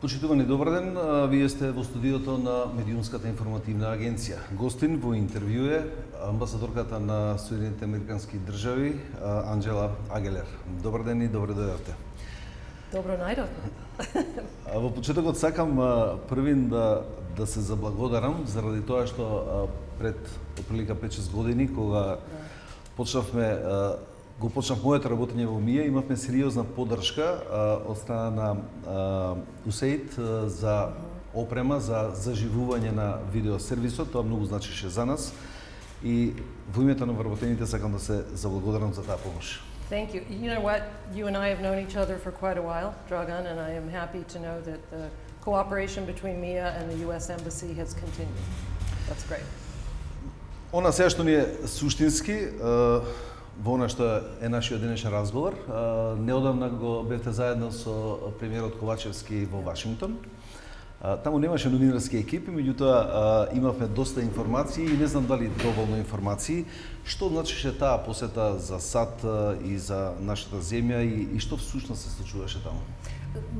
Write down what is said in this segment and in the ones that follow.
Почитувани, добар ден. Вие сте во студиото на Медиумската информативна агенција. Гостин во интервју е амбасадорката на Соединетите Американски држави Анџела Агелер. Добар ден и добре дојдовте. Добро најдовме. Во почетокот сакам првин да се заблагодарам заради тоа што пред отприлика 5-6 години кога го почнав моето работење во МИА, имавме сериозна поддршка од страна на УСАИД за опрема за заживување на видеосервисот. Тоа многу значише за нас и во името на вработените сакам да се заблагодарам за таа помош. Thank you. You know what? You and I have known each other for quite a while, Dragan, and I am happy to know that the cooperation between MIA and the US Embassy has continued. That's great. Она сега што ни е суштински, во она што е нашиот денешен разговор, неодамна го бевте заедно со премиерот Ковачевски во Вашингтон. Таму немаше новинарски екипи, меѓутоа имавме доста информации и не знам дали доволно информации. Што значише таа посета за САД и за нашата земја и што всушност се случуваше таму?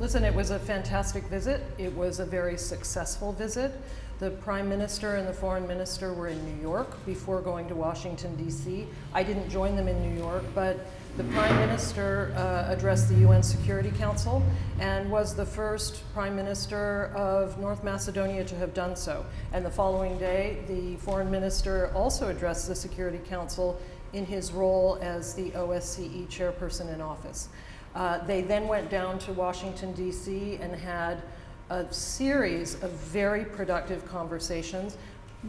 Listen, it was a fantastic visit. It was a very successful visit. The Prime Minister and the Foreign Minister were in New York before going to Washington, D.C. I didn't join them in New York, but the Prime Minister addressed the UN Security Council and was the first Prime Minister of North Macedonia to have done so. And the following day, the Foreign Minister also addressed the Security Council in his role as the OSCE chairperson in office. They then went down to Washington, D.C. and had a series of very productive conversations.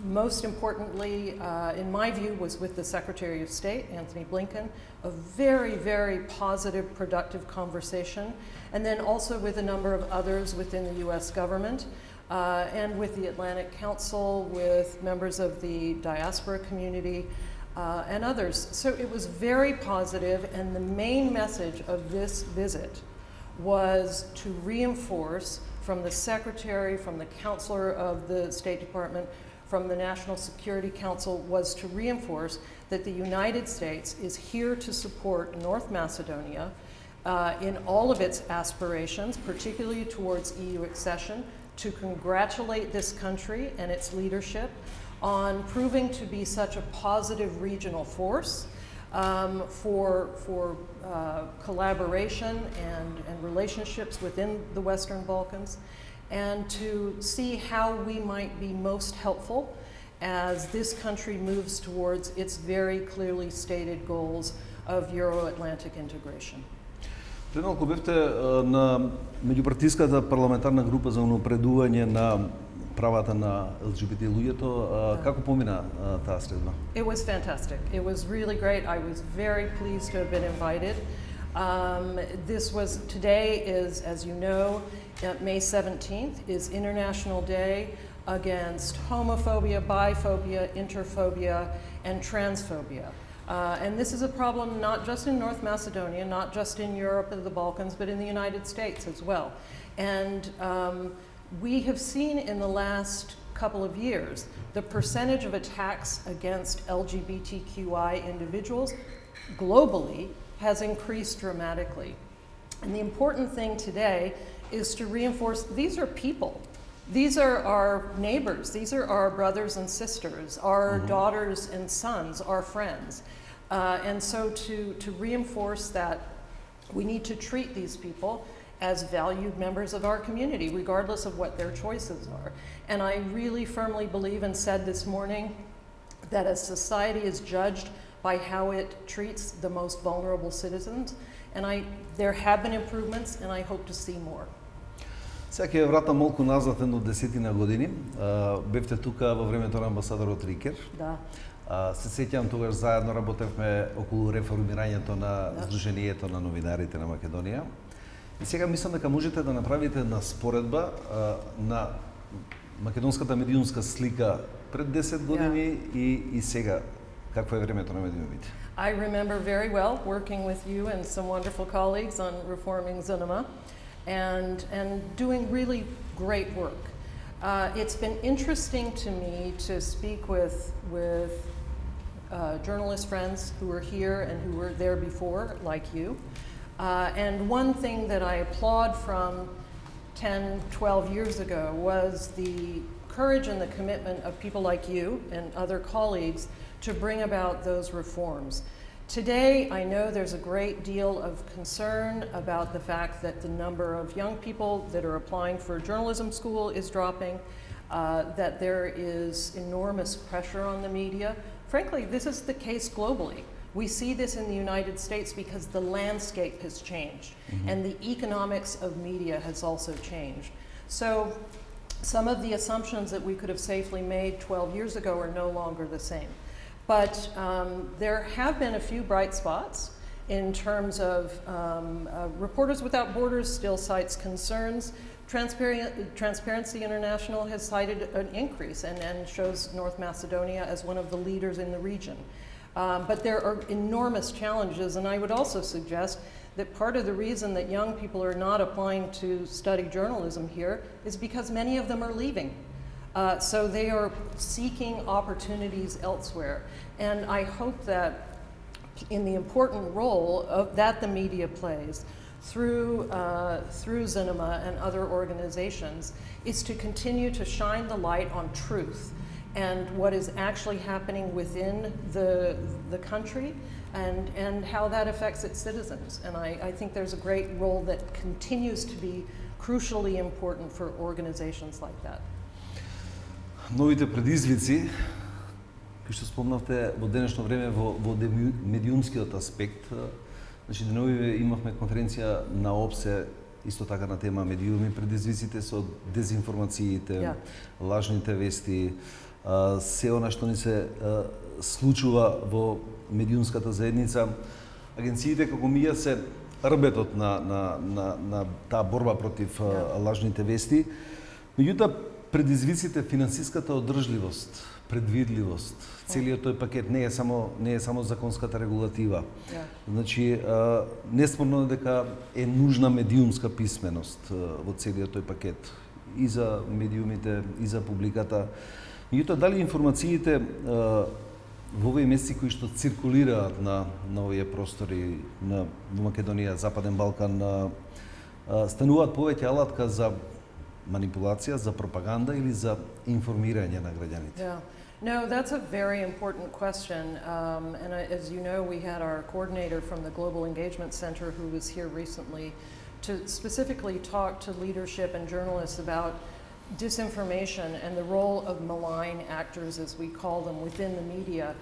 Most importantly, in my view, was with the Secretary of State, Anthony Blinken, a very, very positive, productive conversation, and then also with a number of others within the US government, and with the Atlantic Council, with members of the diaspora community, and others. So it was very positive, and the main message of this visit was to reinforce from the Secretary, from the Counselor of the State Department, from the National Security Council, was to reinforce that the United States is here to support North Macedonia in all of its aspirations, particularly towards EU accession, to congratulate this country and its leadership on proving to be such a positive regional force for collaboration and relationships within the Western Balkans, and to see how we might be most helpful as this country moves towards its very clearly stated goals of Euro-Atlantic integration. Пред малку бевте на меѓупартиската парламентарна група за унапредување на правата на ЛГБТ луѓето. Како помина таа средба? It was fantastic. It was really great. I was very pleased to have been invited. Today is, as you know, May 17th is International Day against homophobia, biphobia, interphobia, and transphobia. And this is a problem not just in North Macedonia, not just in Europe and the Balkans, but in the United States as well. And we have seen in the last couple of years the percentage of attacks against LGBTQI individuals globally has increased dramatically. And the important thing today is to reinforce these are people. These are our neighbors, these are our brothers and sisters, our daughters and sons, our friends. And so to reinforce that we need to treat these people as valued members of our community, regardless of what their choices are. And I really firmly believe and said this morning that a society is judged by how it treats the most vulnerable citizens. And there have been improvements, and I hope to see more. Сега ќе вратам малку назад едно 10 години. Бевте тука во времето на амбасадорот Рикер. Да. Се сеќавам тогаш заедно работевме околу реформирањето на Сдруженијето на новинарите на Македонија. И сега мислам дека можете да направите една споредба на македонската медиумска слика пред 10 години и сега какво е времето на медиумите. I remember very well working with you and some wonderful colleagues on reforming Zunima and doing really great work. It's been interesting to me to speak with journalist friends who were here and who were there before, like you. And one thing that I applaud from 10, 12 years ago was the courage and the commitment of people like you and other colleagues to bring about those reforms. Today, I know there's a great deal of concern about the fact that the number of young people that are applying for journalism school is dropping, that there is enormous pressure on the media. Frankly, this is the case globally. We see this in the United States because the landscape has changed and the economics of media has also changed. So some of the assumptions that we could have safely made 12 years ago are no longer the same. But there have been a few bright spots in terms of Reporters Without Borders still cites concerns. Transparency International has cited an increase and shows North Macedonia as one of the leaders in the region. But there are enormous challenges, and I would also suggest that part of the reason that young people are not applying to study journalism here is because many of them are leaving. So they are seeking opportunities elsewhere. And I hope that in the important role that the media plays through Zinema and other organizations is to continue to shine the light on truth and what is actually happening within the country and how that affects its citizens. And I think there's a great role that continues to be crucially important for organizations like that. Новите предизвици, кои што спомнавте во денешно време во медиумскиот аспект, значи деновиве имавме конференција на ОПСЕ исто така на тема медиуми, предизвиците со дезинформациите, лажните вести, се она што ни се случува во медиумската заедница. Агенциите како мија се рбетот на таа борба против лажните вести. Меѓутоа предизвиците, финансиската одржливост, предвидливост, целиот тој пакет не е само законската регулатива. Значи, неспорно дека е нужна медиумска писменост во целиот тој пакет и за медиумите, и за публиката. Меѓутоа, дали информациите во овие месеци кои што циркулираат на овие простори во Македонија, Западен Балкан, стануваат повеќе алатка за манипулација, за пропаганда или за информирање на граѓаните? Yeah. No, that's a very important question. And as you know, we had our coordinator from the Global Engagement Center who was here recently to specifically talk to leadership and journalists about disinformation and the role of malign actors, as we call them, within the media.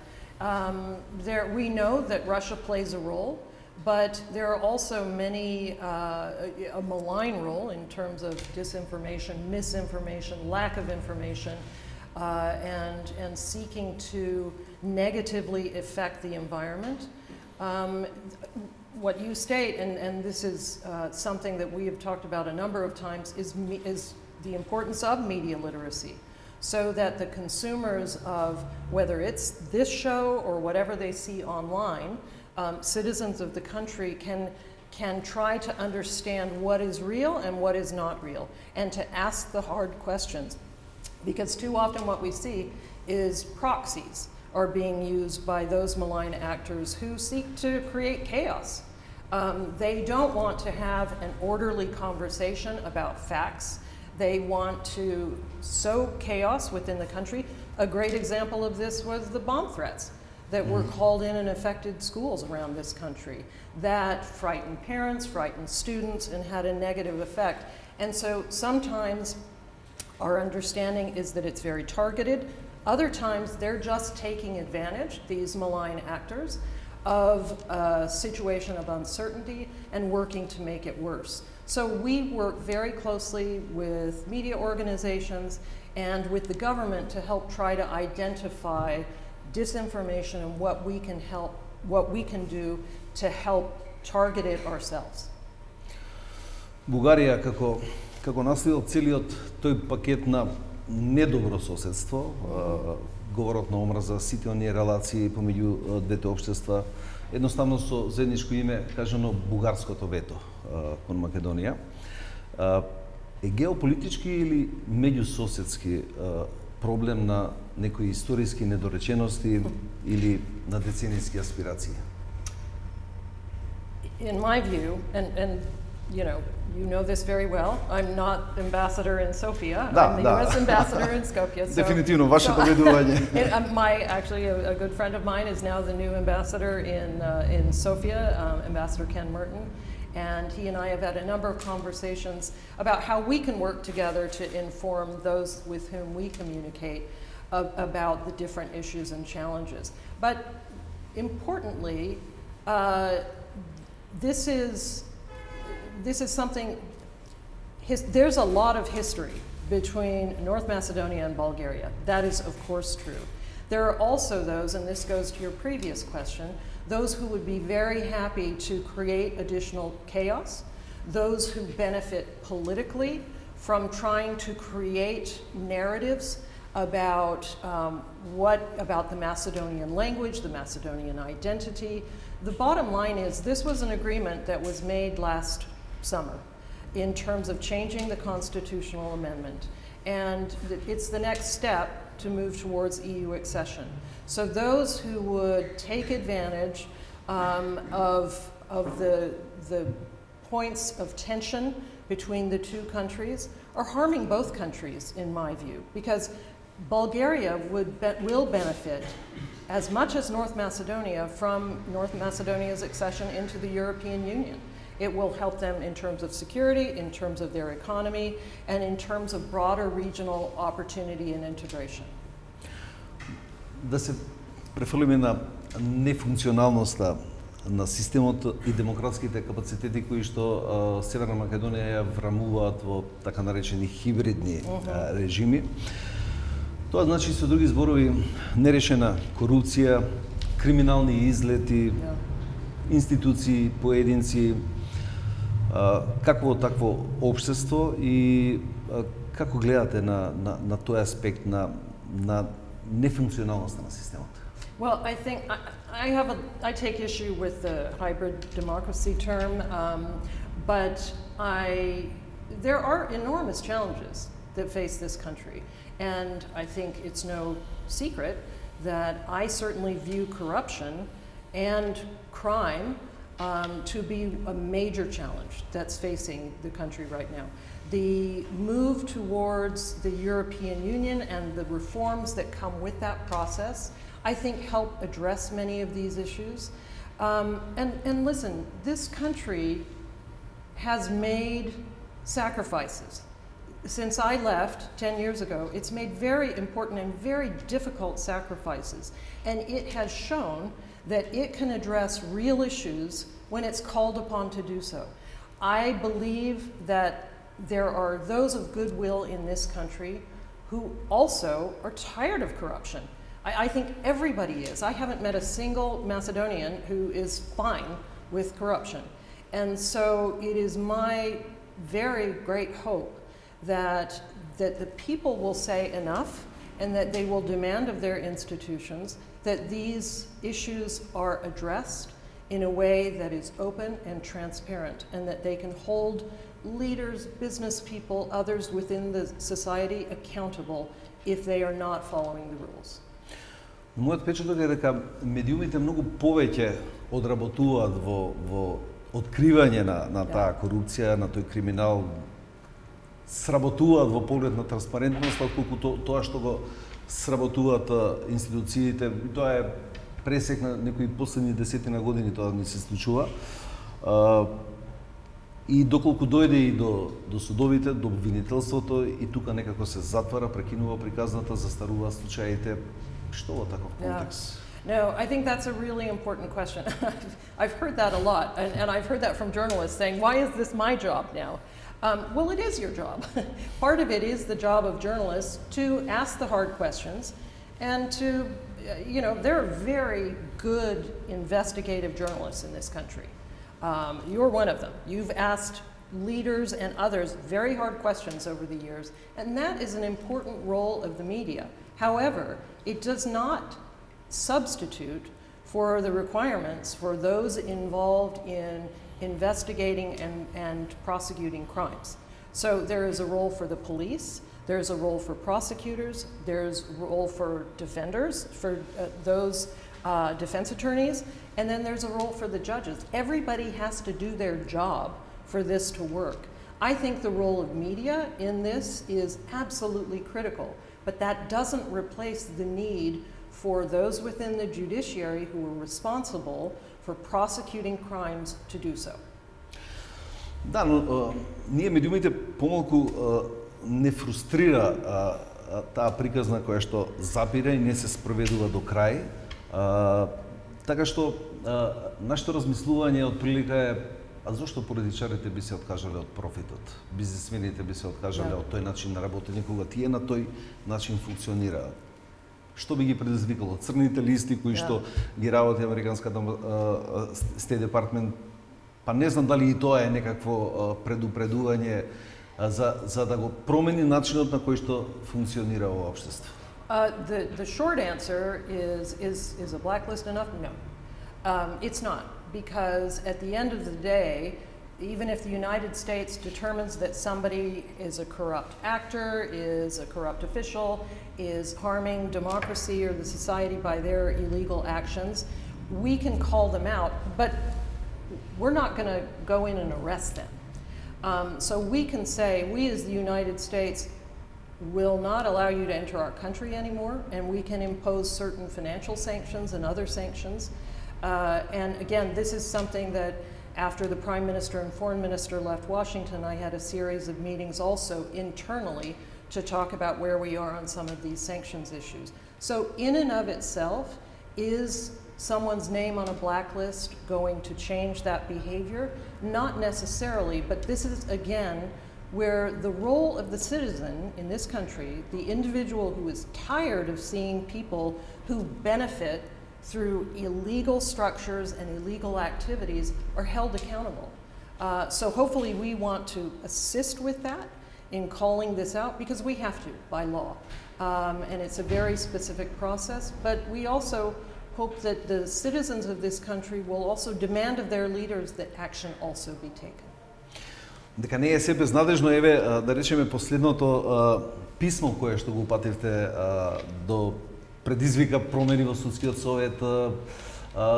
We know that Russia plays a role, but there are also many, a malign role in terms of disinformation, misinformation, lack of information, and seeking to negatively affect the environment. What you state, and this is something that we have talked about a number of times, is the importance of media literacy, so that the consumers of, whether it's this show or whatever they see online, citizens of the country can try to understand what is real and what is not real, and to ask the hard questions. Because too often what we see is proxies are being used by those malign actors who seek to create chaos. They don't want to have an orderly conversation about facts. They want to sow chaos within the country. A great example of this was the bomb threats that were called in and affected schools around this country. That frightened parents, frightened students, and had a negative effect. And so sometimes our understanding is that it's very targeted. Other times they're just taking advantage, these malign actors, of a situation of uncertainty and working to make it worse. So we work very closely with media organizations and with the government to help try to identify disinformation and what we can do to help target it ourselves. Бугарија како наследил целиот тој пакет на недобро соседство, говорот на омраза, сите оние релации помеѓу двете општества, едноставно со заедничко име кажано бугарското вето кон Македонија, е геополитички или меѓусоседски проблем на некои историски недоречености или на деценијски аспирации? In my view, and you know this very well. I'm not ambassador in Sofia. Da, I'm the da. U.S. ambassador in Skopje. So, Дефинитивно, ваше поведување. Actually, a good friend of mine is now the new ambassador in Sofia, Ambassador Ken Merton. And he and I have had a number of conversations about how we can work together to inform those with whom we communicate about the different issues and challenges. But importantly, this is something, there's a lot of history between North Macedonia and Bulgaria. That is, of course, true. There are also those, and this goes to your previous question, those who would be very happy to create additional chaos, those who benefit politically from trying to create narratives about about the Macedonian language, the Macedonian identity. The bottom line is this was an agreement that was made last summer in terms of changing the constitutional amendment. And it's the next step to move towards EU accession. So those who would take advantage of the points of tension between the two countries are harming both countries, in my view, because Bulgaria will benefit as much as North Macedonia from North Macedonia's accession into the European Union. It will help them in terms of security, in terms of their economy, and in terms of broader regional opportunity and integration. Да се префрлиме на нефункционалноста на системот и демократските капацитети кои што Северна Македонија ја врамуваат во така наречени хибридни режими. Тоа значи, со други зборови, нерешена корупција, криминални излети, институции, поединци, какво такво општество и како гледате на тој аспект на нефункционалноста на системот? Well, I think I take issue with the hybrid democracy term, but there are enormous challenges that face this country. And I think it's no secret that I certainly view corruption and crime to be a major challenge that's facing the country right now. The move towards the European Union and the reforms that come with that process, I think, help address many of these issues. And listen, this country has made sacrifices. Since I left 10 years ago, it's made very important and very difficult sacrifices. And it has shown that it can address real issues when it's called upon to do so. I believe that there are those of goodwill in this country who also are tired of corruption. I think everybody is. I haven't met a single Macedonian who is fine with corruption. And so it is my very great hope that the people will say enough and that they will demand of their institutions that these issues are addressed in a way that is open and transparent, and that they can hold leaders, business people, others within the society accountable if they are not following the rules. Мојот печаток е дека медиумите многу повеќе одработуваат во откривање на таа корупција, на тој криминал, сработуваат во поглед на транспарентност, отколку тоа што го сработуваат институциите. Тоа е пресек на некои последни 10 години, тоа ни се случува. И доколку дојде и до судовите, до обвинителството, и тука некако се затвара, прекинува приказната, застаруваат случаите. Што во таков контекст? No, I think that's a really important question. I've heard that a lot, and I've heard that from journalists saying, why is this my job now? Well, it is your job. Part of it is the job of journalists to ask the hard questions and to, there are very good investigative journalists in this country. You're one of them. You've asked leaders and others very hard questions over the years, and that is an important role of the media. However, it does not substitute for the requirements for those involved in investigating and prosecuting crimes. So there is a role for the police, there's a role for prosecutors, there's a role for defenders, for those defense attorneys, and then there's a role for the judges. Everybody has to do their job for this to work. I think the role of media in this is absolutely critical, but that doesn't replace the need for those within the judiciary who are responsible for prosecuting crimes to do so. Да, но ние медиумите помалку не фрустрира таа приказна која што запира и не се спроведува до крај. Така што нашето размислување од прилика е а зошто политичарите би се откажале од профитот? Бизнисмените би се откажале од тој начин на работење кога тие на тој начин функционираат? Што би ги предизвикало? Црните листи кои што ги работи американската State Department, па не знам дали и тоа е некакво предупредување за да го промени начинот на кој што функционира ова општество. The short answer is a blacklist enough? No. It's not, because at the end of the day, even if the United States determines that somebody is a corrupt actor, is a corrupt official, is harming democracy or the society by their illegal actions, we can call them out, but we're not going to go in and arrest them. So we can say, we as the United States will not allow you to enter our country anymore, and we can impose certain financial sanctions and other sanctions. And again, this is something that after the Prime Minister and Foreign Minister left Washington, I had a series of meetings also internally to talk about where we are on some of these sanctions issues. So in and of itself, is someone's name on a blacklist going to change that behavior? Not necessarily, but this is again where the role of the citizen in this country, the individual who is tired of seeing people who benefit through illegal structures and illegal activities, are held accountable. So hopefully we want to assist with that in calling this out, because we have to by law. And it's a very specific process, but we also hope that the citizens of this country will also demand of their leaders that action also be taken. Дека не е се безнадежно, еве да речеме последното писмо кое што го упативте до предизвика промени во судскиот совет,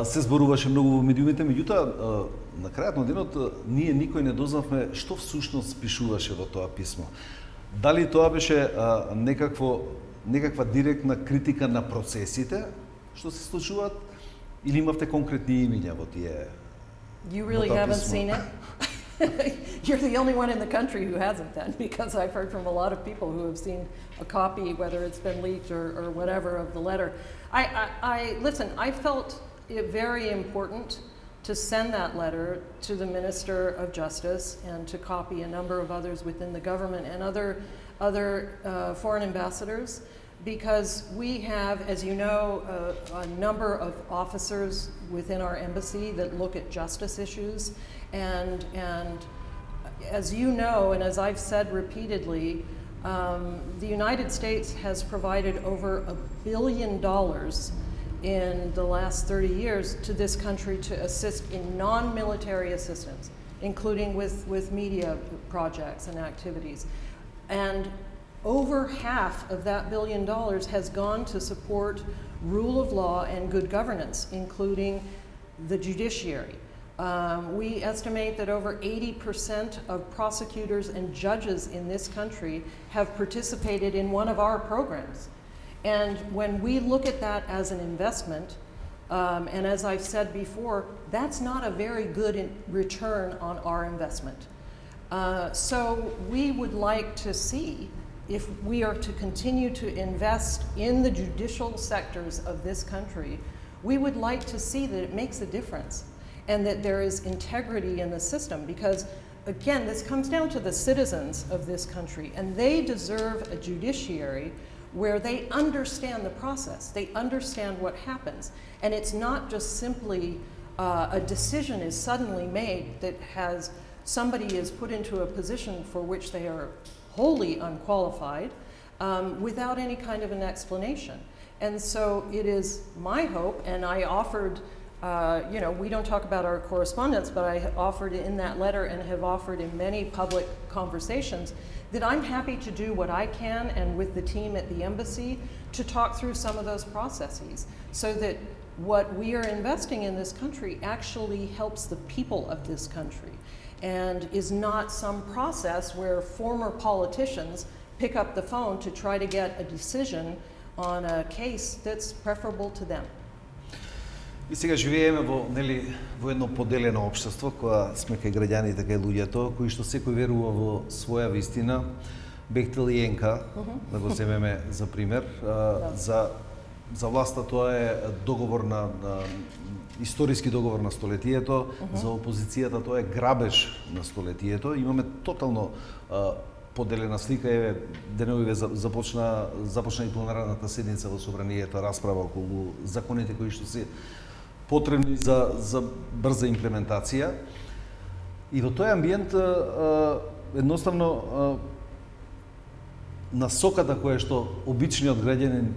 се зборуваше многу во медиумите, меѓутоа на крајот на денот ние никој не дознавме што всушност пишуваше во тоа писмо. Дали тоа беше некаква директна критика на процесите што се случуваат, или имавте конкретни имиња во тие? You really haven't seen it? You're the only one in the country who hasn't then, because I've heard from a lot of people who have seen a copy, whether it's been leaked or whatever, of the letter. Listen, I felt it very important to send that letter to the Minister of Justice and to copy a number of others within the government and other foreign ambassadors, because we have, as you know, a number of officers within our embassy that look at justice issues. And as you know, and as I've said repeatedly, the United States has provided over $1 billion in the last 30 years to this country to assist in non-military assistance, including with media projects and activities. And over half of that $1 billion has gone to support rule of law and good governance, including the judiciary. We estimate that over 80% of prosecutors and judges in this country have participated in one of our programs. And when we look at that as an investment, and as I've said before, that's not a very good return on our investment. So we would like to see, if we are to continue to invest in the judicial sectors of this country, we would like to see that it makes a difference and that there is integrity in the system, because again, this comes down to the citizens of this country, and they deserve a judiciary where they understand the process, they understand what happens, and it's not just simply a decision is suddenly made that has somebody is put into a position for which they are wholly unqualified without any kind of an explanation. And so it is my hope, and I offered, we don't talk about our correspondence, but I offered in that letter and have offered in many public conversations that I'm happy to do what I can and with the team at the embassy to talk through some of those processes so that what we are investing in this country actually helps the people of this country and is not some process where former politicians pick up the phone to try to get a decision on a case that's preferable to them. И сега живееме во едно поделено општество, кога сме кај граѓаните, кај луѓето, кои што секој верува во своја вистина. Бехтел и Енка, да го земеме за пример, за власта тоа е договор на историски договор на столетието, за опозицијата тоа е грабеж на столетието. Имаме тотално поделена слика. Еве деновиве започна и пленарната седница во собранието, расправа околу законите кои што се потребни за брза имплементација. И во тој амбиент едноставно насоката која што обичниот граѓанин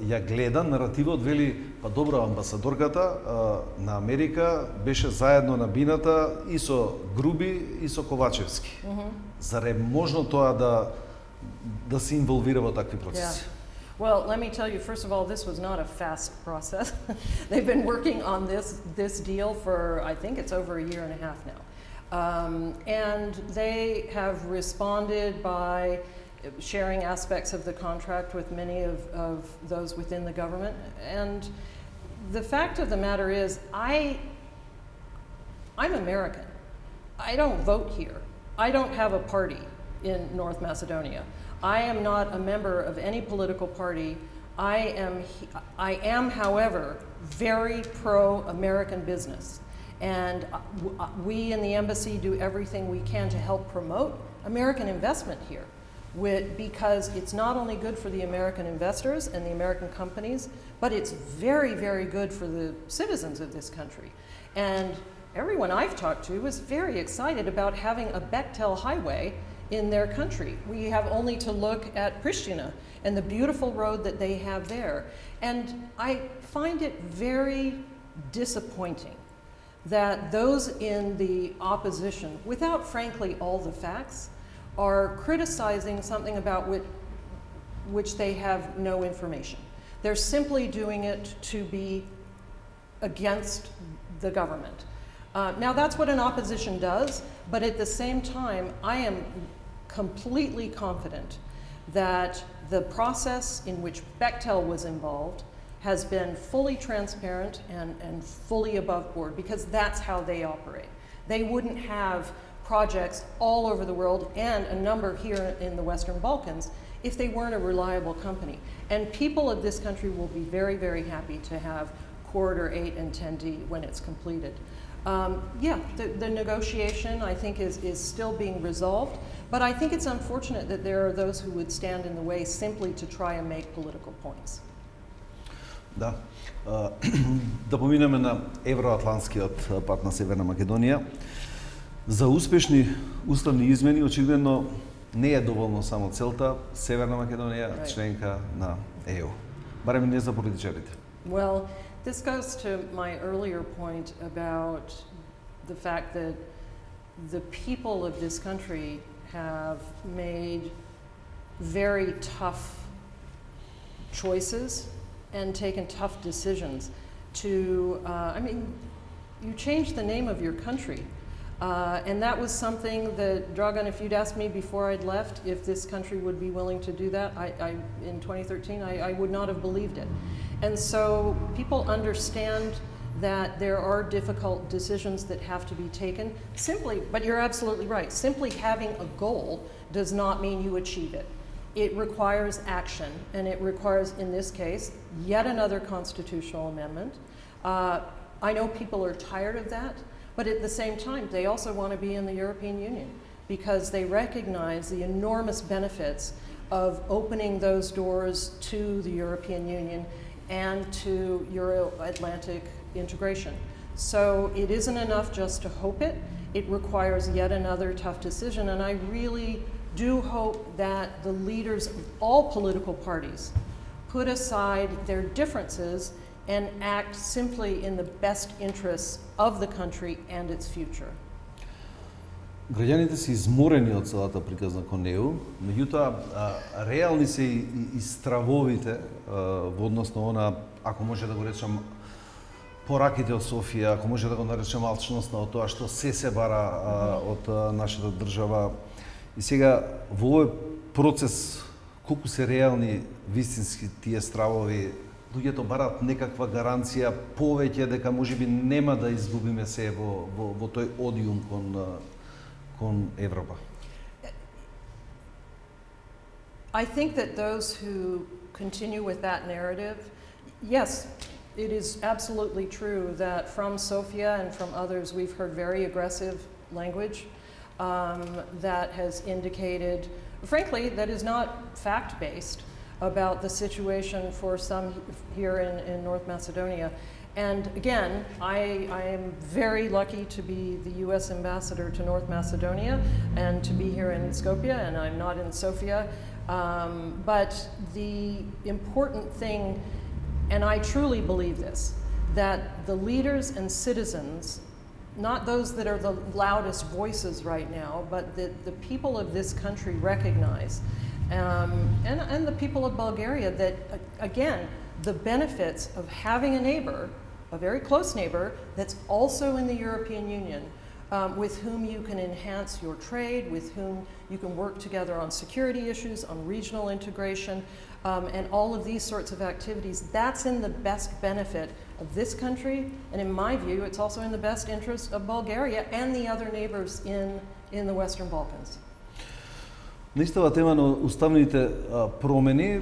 ја гледа, наративот вели, па добро, амбасадорката на Америка беше заедно на бината и со Груби и со Ковачевски. Зар е можно тоа да се инволвира во такви процеси? Well, let me tell you, first of all, this was not a fast process. They've been working on this deal for, I think it's over a year and a half now. And they have responded by sharing aspects of the contract with many of those within the government. And the fact of the matter is, I'm American. I don't vote here. I don't have a party in North Macedonia. I am not a member of any political party. I am, however, very pro-American business. And we in the embassy do everything we can to help promote American investment here. Because it's not only good for the American investors and the American companies, but it's very, very good for the citizens of this country. And everyone I've talked to is very excited about having a Bechtel highway in their country. We have only to look at Pristina and the beautiful road that they have there. And I find it very disappointing that those in the opposition, without frankly all the facts, are criticizing something about which they have no information. They're simply doing it to be against the government. Now that's what an opposition does, but at the same time, I am completely confident that the process in which Bechtel was involved has been fully transparent and fully above board, because that's how they operate. They wouldn't have projects all over the world and a number here in the Western Balkans if they weren't a reliable company. And people of this country will be very, very happy to have Corridor 8 and 10D when it's completed. The negotiation, I think, is still being resolved, but I think it's unfortunate that there are those who would stand in the way simply to try and make political points. Да. Да поминеме на евроатлантскиот пат на Северна Македонија. За успешни уставни измени очигледно не е доволно само целта Северна Македонија членка на ЕУ. Барем не за политичарите. Well, this goes to my earlier point about the fact that the people of this country have made very tough choices and taken tough decisions to, you changed the name of your country. And that was something that, Dragan, if you'd asked me before I'd left if this country would be willing to do that, in 2013, I would not have believed it. And so people understand that there are difficult decisions that have to be taken. But you're absolutely right, simply having a goal does not mean you achieve it. It requires action, and it requires, in this case, yet another constitutional amendment. I know people are tired of that, but at the same time, they also want to be in the European Union because they recognize the enormous benefits of opening those doors to the European Union and to Euro-Atlantic integration. So it isn't enough just to hope it. It requires yet another tough decision, and I really do hope that the leaders of all political parties put aside their differences and act simply in the best interests of the country and its future. Граѓаните се изморени од целата приказна кон ЕУ, меѓутоа реални се и стравовите во однос на она, ако може да го речам, пораките од Софија, ако може да го наречеме алчност на тоа што се бара од нашата држава. И сега во овој процес колку се реални вистински тие стравови, луѓето барат некаква гаранција повеќе дека можеби нема да изгубиме се во тој одиум кон Европа. I think that those who continue with that narrative, yes, it is absolutely true that from Sofia and from others we've heard very aggressive language that has indicated, frankly, that is not fact-based about the situation for some here in North Macedonia. And again, I am very lucky to be the US ambassador to North Macedonia and to be here in Skopje, and I'm not in Sofia. But the important thing, and I truly believe this, that the leaders and citizens, not those that are the loudest voices right now, but the people of this country recognize, and the people of Bulgaria, that again, the benefits of having a neighbor, a very close neighbor, that's also in the European Union, with whom you can enhance your trade, with whom you can work together on security issues, on regional integration, and all of these sorts of activities. That's in the best benefit of this country, and in my view, it's also in the best interest of Bulgaria and the other neighbors in the Western Balkans. Наистина тема на уставните промени,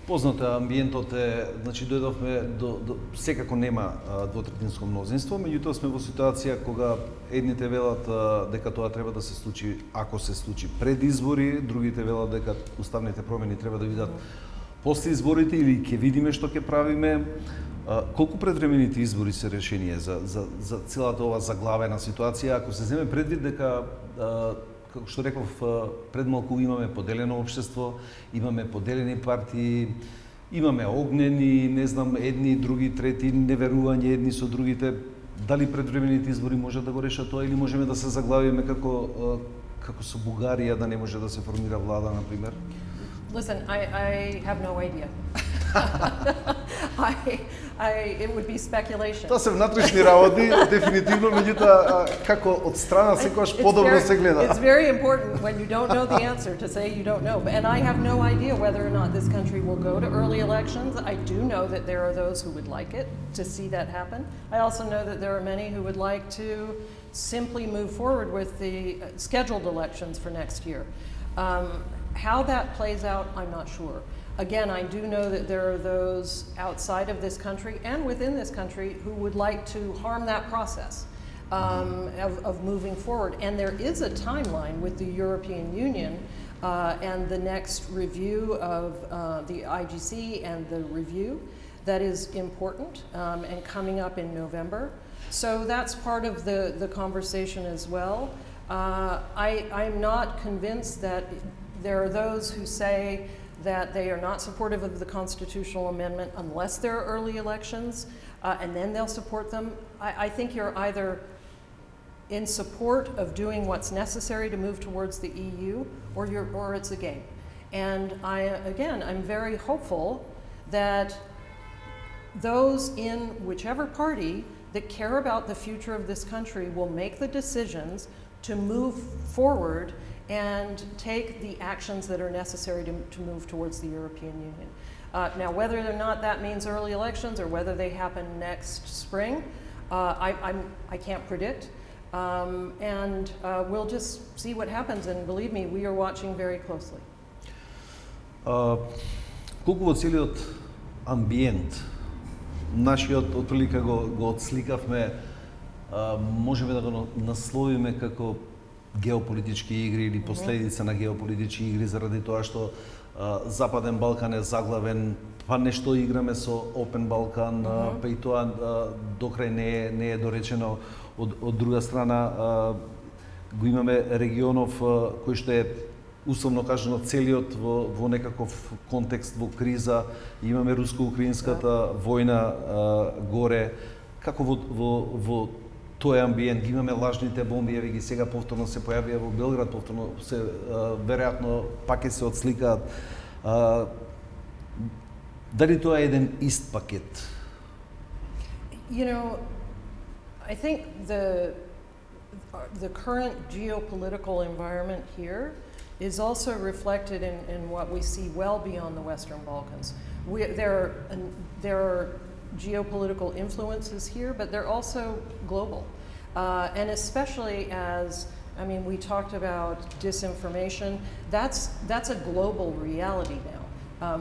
познато амбиентот е, значи дојдовме до секако нема двотретинско мнозинство, меѓутоа сме во ситуација кога едните велат дека тоа треба да се случи ако се случи пред избори, другите велат дека уставните промени треба да видат после изборите или ќе видиме што ќе правиме. Колку предвремените избори се решение за целата ова заглавена ситуација, ако се земе предвид дека како што реков пред малку, имаме поделено општество, имаме поделени партии, имаме огнени, не знам, едни, други, трети, неверување едни со другите. Дали предвремените избори може да го решат тоа или можеме да се заглавиме како со Бугарија да не може да се формира влада, на пример? Listen, I have no idea. It would be speculation. Тоа се внатрешни работи, дефинитивно, меѓутоа како од страна секогаш подобро се гледа. It's very important when you don't know the answer to say you don't know. And I have no idea whether or not this country will go to early elections. I do know that there are those who would like it to see that happen. I also know that there are many who would like to simply move forward with the scheduled elections for next year. How that plays out, I'm not sure. Again, I do know that there are those outside of this country and within this country who would like to harm that process of moving forward. And there is a timeline with the European Union and the next review of the IGC and the review that is important and coming up in November. So that's part of the conversation as well. I'm not convinced that there are those who say that they are not supportive of the constitutional amendment unless there are early elections, and then they'll support them. I think you're either in support of doing what's necessary to move towards the EU, or it's a game. And I'm very hopeful that those in whichever party that care about the future of this country will make the decisions to move forward and take the actions that are necessary to move towards the European Union. Now, whether or not that means early elections or whether they happen next spring, I can't predict. And we'll just see what happens, and believe me, we are watching very closely. Колку во целиот амбиент, нашиот отприлика го отсликавме, можеме да го насловиме како геополитички игри или последица на геополитички игри, заради тоа што Западен Балкан е заглавен, па нешто играме со Опен Балкан, па и тоа докрај не е доречено. Од друга страна го имаме регионов кој што е условно кажано целиот во некаков контекст, во криза, имаме руско-украинската војна горе. Како во тој амбиент, ги имаме лажните бомби, еве ги сега повторно се појавија во Белград, повторно се веројатно пак ќе се отсликаат. Дали тоа е еден ист пакет? You know, I think the current geopolitical environment here is also reflected in what we see well beyond the Western Balkans. There are geopolitical influences here, but they're also global. And especially as, I mean, we talked about disinformation, that's a global reality now.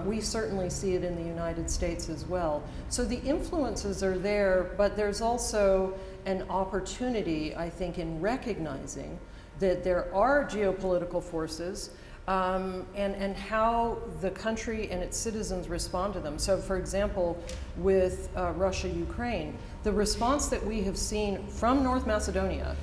We certainly see it in the United States as well. So the influences are there, but there's also an opportunity, I think, in recognizing that there are geopolitical forces and how the country and its citizens respond to them. So for example, with Russia-Ukraine, the response that we have seen from North Macedonia,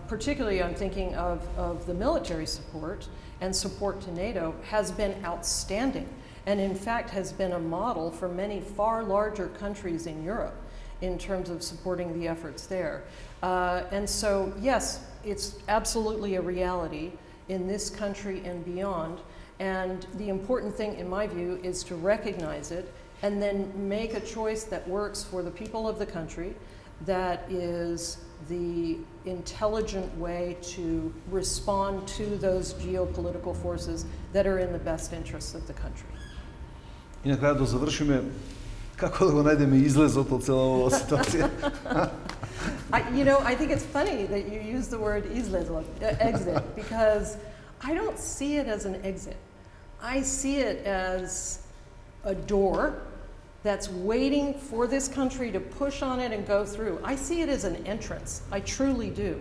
particularly I'm thinking of the military support and support to NATO, has been outstanding, and in fact has been a model for many far larger countries in Europe in terms of supporting the efforts there. And so, yes, it's absolutely a reality in this country and beyond. And the important thing, in my view, is to recognize it and then make a choice that works for the people of the country, that is the intelligent way to respond to those geopolitical forces that are in the best interests of the country. И на крај да завршиме, како да го најдеме излезот од цела оваа ситуација? You know, I think it's funny that you use the word exit, because I don't see it as an exit. I see it as a door that's waiting for this country to push on it and go through. I see it as an entrance. I truly do.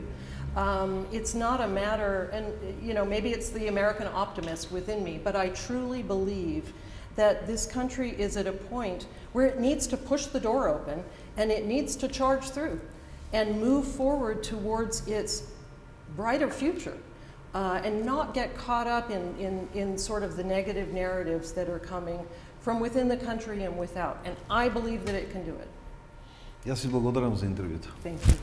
It's not a matter, and you know, maybe it's the American optimist within me, but I truly believe that this country is at a point where it needs to push the door open and it needs to charge through and move forward towards its brighter future, and not get caught up in sort of the negative narratives that are coming from within the country and without. And I believe that it can do it. Јас ви благодарам за интервјуто. Thank you.